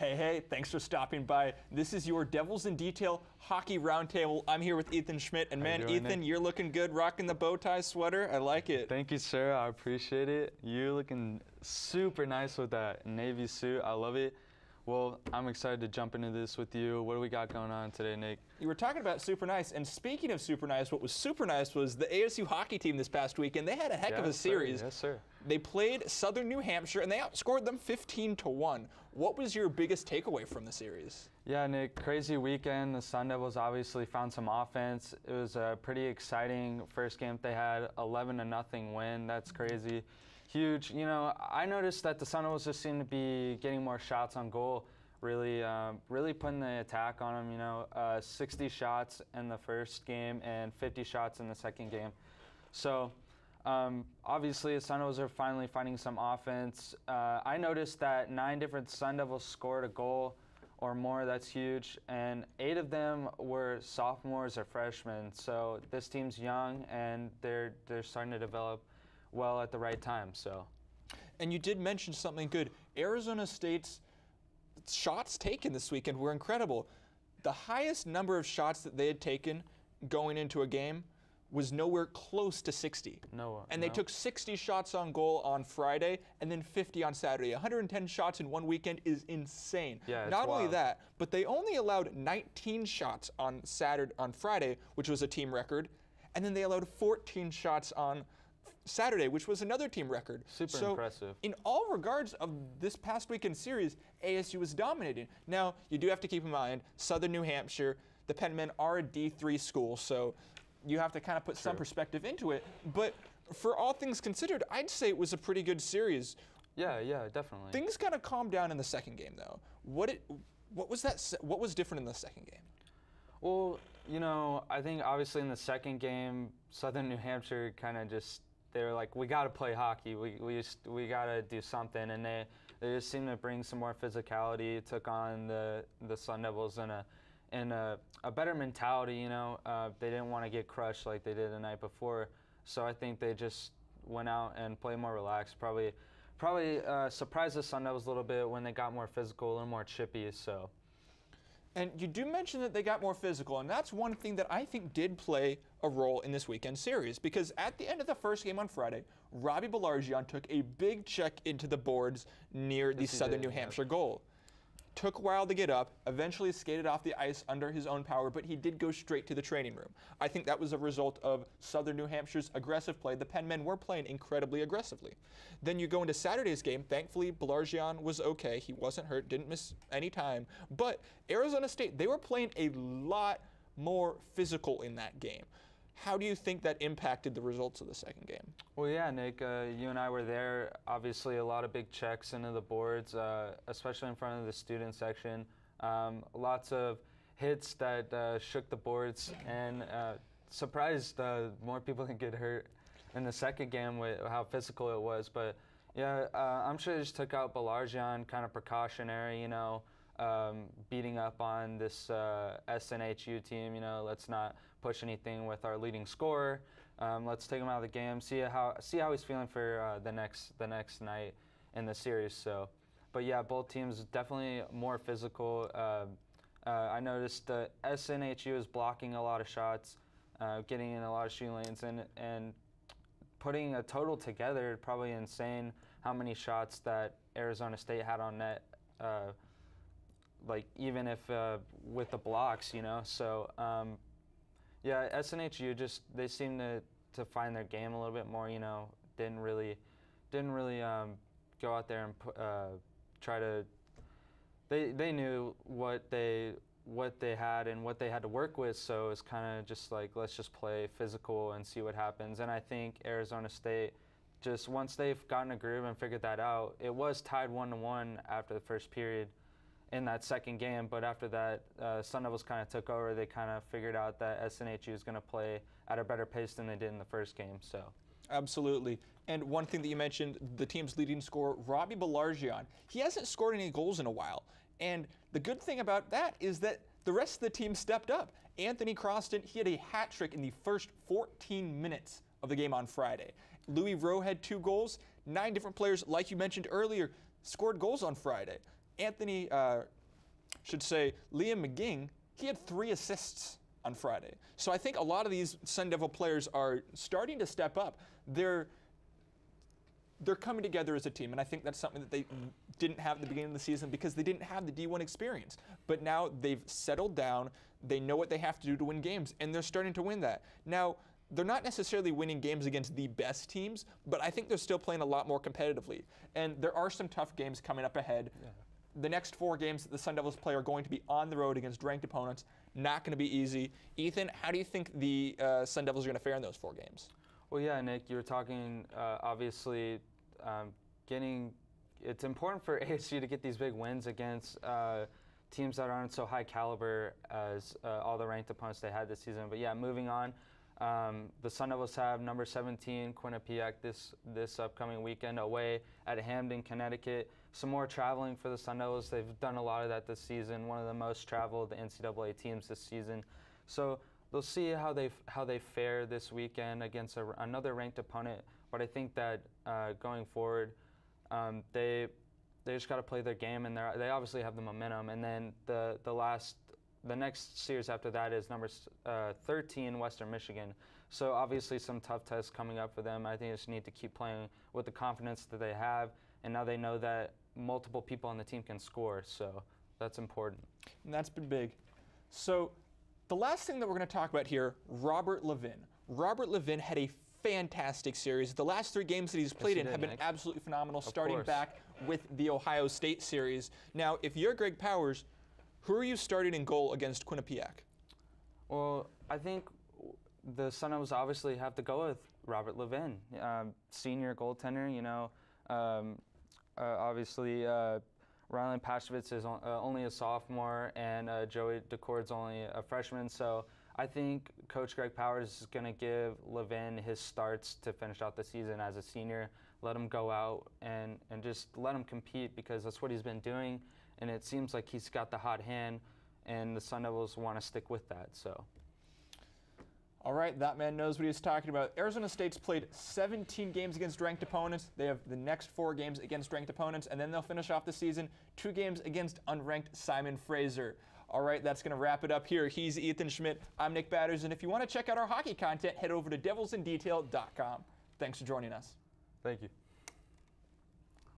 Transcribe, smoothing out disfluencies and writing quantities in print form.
Hey, thanks for stopping by. This is your Devils in Detail Hockey Roundtable. I'm here with Ethan Schmidt, and man, Ethan, you're looking good, rocking the bow tie sweater. I like it. Thank you, sir. I appreciate it. You're looking super nice with that navy suit. I love it. Well, I'm excited to jump into this with you. What do we got going on today, Nick? You were talking about super nice, and speaking of super nice, what was super nice was the ASU hockey team this past weekend. They had a heck of a series. Yes, sir. They played Southern New Hampshire, and they outscored them 15-1. What was your biggest takeaway from the series? Yeah, Nick, crazy weekend. The Sun Devils obviously found some offense. It was a pretty exciting first game they had, 11-0 win. That's crazy. Huge. You know, I noticed that the Sun Devils just seemed to be getting more shots on goal, really putting the attack on them. You know, 60 shots in the first game and 50 shots in the second game. So obviously the Sun Devils are finally finding some offense. I noticed that 9 different Sun Devils scored a goal or more. That's huge, and 8 of them were sophomores or freshmen. So this team's young, and they're starting to develop well at the right time. So, and you did mention something good. Arizona State's shots taken this weekend were incredible. The highest number of shots that they had taken going into a game was nowhere close to 60. And they took 60 shots on goal on Friday and then 50 on Saturday. 110 shots in one weekend is insane. Yeah, Not only that, but they only allowed 19 shots on Friday, which was a team record, and then they allowed 14 shots on Saturday, which was another team record. Super impressive. In all regards of this past weekend series, ASU was dominating. Now, you do have to keep in mind, Southern New Hampshire, the Penmen are a D3 school, so you have to kind of put some perspective into it. But for all things considered, I'd say it was a pretty good series. Yeah, definitely. Things kind of calmed down in the second game, though. What was different in the second game? Well, you know, I think obviously in the second game, Southern New Hampshire kind of just, they were like, we got to play hockey. We got to do something, and they just seemed to bring some more physicality. Took on the Sun Devils in a better mentality. You know, they didn't want to get crushed like they did the night before. So I think they just went out and played more relaxed. Probably surprised the Sun Devils a little bit when they got more physical, a little more chippy. So. And you do mention that they got more physical, and that's one thing that I think did play a role in this weekend series, because at the end of the first game on Friday, Robbie Balargian took a big check into the boards near the Southern New Hampshire goal. Took a while to get up, eventually skated off the ice under his own power, but he did go straight to the training room. I think that was a result of Southern New Hampshire's aggressive play. The Penmen were playing incredibly aggressively. Then you go into Saturday's game. Thankfully, Balargian was okay. He wasn't hurt, didn't miss any time. But Arizona State, they were playing a lot more physical in that game. How do you think that impacted the results of the second game? Well, yeah, Nick, you and I were there. Obviously, a lot of big checks into the boards, especially in front of the student section. Lots of hits that shook the boards, and surprised more people can get hurt in the second game with how physical it was. But, yeah, I'm sure they just took out Balargian, kind of precautionary, you know. Beating up on this SNHU team, you know, let's not push anything with our leading scorer. Let's take him out of the game. See how he's feeling for the next night in the series. So, but yeah, both teams definitely more physical. I noticed the SNHU is blocking a lot of shots, getting in a lot of shooting lanes, and putting a total together. Probably insane how many shots that Arizona State had on net. Like even if with the blocks, you know. So yeah, SNHU just, they seem to find their game a little bit more, you know. Didn't really go out there and try to. They knew what they had and what they had to work with, so it's kind of just like, let's just play physical and see what happens. And I think Arizona State, just once they've gotten a groove and figured that out, it was tied 1-1 after the first period in that second game, but after that, Sun Devils kind of took over. They kind of figured out that SNHU is going to play at a better pace than they did in the first game. So. Absolutely. And one thing that you mentioned, the team's leading scorer, Robbie Balargian, he hasn't scored any goals in a while. And the good thing about that is that the rest of the team stepped up. Anthony Croston, he had a hat trick in the first 14 minutes of the game on Friday. Louis Rowe had 2 goals. 9 different players, like you mentioned earlier, scored goals on Friday. Liam McGing, he had 3 assists on Friday. So I think a lot of these Sun Devil players are starting to step up. They're coming together as a team, and I think that's something that they didn't have at the beginning of the season because they didn't have the D1 experience. But now they've settled down, they know what they have to do to win games, and they're starting to win that. Now, they're not necessarily winning games against the best teams, but I think they're still playing a lot more competitively. And there are some tough games coming up ahead. Yeah. The next 4 games that the Sun Devils play are going to be on the road against ranked opponents. Not going to be easy. Ethan, how do you think the Sun Devils are going to fare in those 4 games? Well, yeah, Nick, you were talking, obviously, it's important for ASU to get these big wins against teams that aren't so high caliber as all the ranked opponents they had this season. But yeah, moving on, the Sun Devils have number 17 Quinnipiac this upcoming weekend away at Hamden, Connecticut. Some more traveling for the Sun Devils. They've done a lot of that this season. One of the most traveled NCAA teams this season. So they'll see how they fare this weekend against another ranked opponent. But I think that going forward, they just got to play their game, and they obviously have the momentum. And then the next series after that is number 13 Western Michigan. So obviously some tough tests coming up for them. I think they just need to keep playing with the confidence that they have, and now they know that multiple people on the team can score. So that's important. And that's been big. So the last thing that we're going to talk about here, Robert Levin. Robert Levin had a fantastic series. The last 3 games that he's played in have been absolutely phenomenal, starting back with the Ohio State series. Now, if you're Greg Powers, who are you starting in goal against Quinnipiac? Well, I think the Sun Devils obviously have to go with Robert Levin, senior goaltender. You know, obviously Rylan Pashevitz is only a sophomore, and Joey DeCord's only a freshman. So I think Coach Greg Powers is going to give Levin his starts to finish out the season as a senior. Let him go out and just let him compete, because that's what he's been doing. And it seems like he's got the hot hand, and the Sun Devils want to stick with that. So, all right, that man knows what he's talking about. Arizona State's played 17 games against ranked opponents. They have the next 4 games against ranked opponents, and then they'll finish off the season 2 games against unranked Simon Fraser. All right, that's going to wrap it up here. He's Ethan Schmidt. I'm Nick Batters, and if you want to check out our hockey content, head over to devilsindetail.com. Thanks for joining us. Thank you.